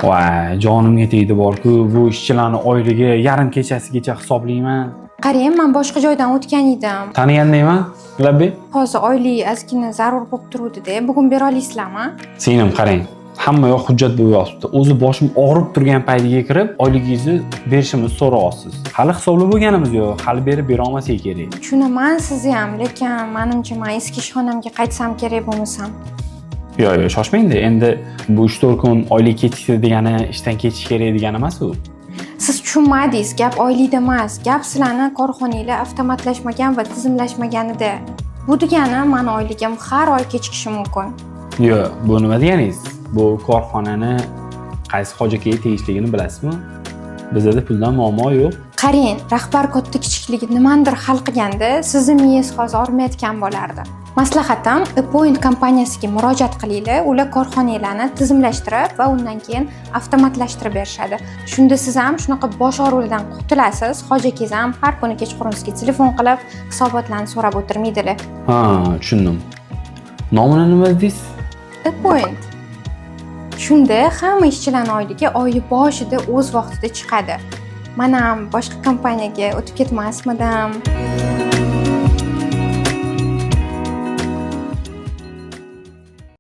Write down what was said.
Voy, jonimga tegdi bor-ku, bu ishchilarning oyligi yarim kechasigacha hisoblayman. Qarang, men boshqa joydan o'tgan edim. Tanigandayman, Labbek. Hozir oylik ozgina zarur bo'lib turuvdi-da. Bugun bera olasizlarmi? Singlim qarang. Hamma yoq hujjat bo'lib yotibdi. O'zi boshim og'rib turgan paytiga kirib, oyligingizni berishimizni so'rayapsiz. Hali hisoblab bo'lganimiz yo'q. Hali berib bera olmasak kerak. Tushunaman sizni ham, lekin menimcha men eski ishxonamga qaytsam kerak bo'lmasam. Yo'q, shoshmang-da. Endi bu 3-4 kun oylik ketishdi degani ishdan ketish kerak degani emas u. Siz tushunmadingiz, gap oylikda emas. Gap sizlarning korxonanglar avtomatlashmagan va tizimlashmaganida. Bu degani men oyligim har oy kechikishi mumkin. Yo'q, bu nima deganingiz? Bu korxonani qaysi hojaga tegishligini bilasizmi? Bizda puldan muammo yo'q. Qarang, rahbar katta kichikligi nimandir hal qilganda, sizni miyangiz hozir og'rimayotgan bo'lardi. Maslahatim, Point kompaniyasiga murojaat qilinglar, ular korxonanglarni tizimlashtirib va undan keyin avtomatlashtirib berishadi. Shunda siz ham shunaqa bosh og'riqdan qutulasiz, hojakingiz ham har kuni kechqurun sizga telefon qilib hisobotlarni so'rab o'tirmaydilar. Ha, tushundim. Nomini nima dedingiz? Point. Shunda hamma ishchilarning oyligi oyi boshida o'z vaqtida chiqadi. Men ham boshqa kompaniyaga o'tib ketmasmidim.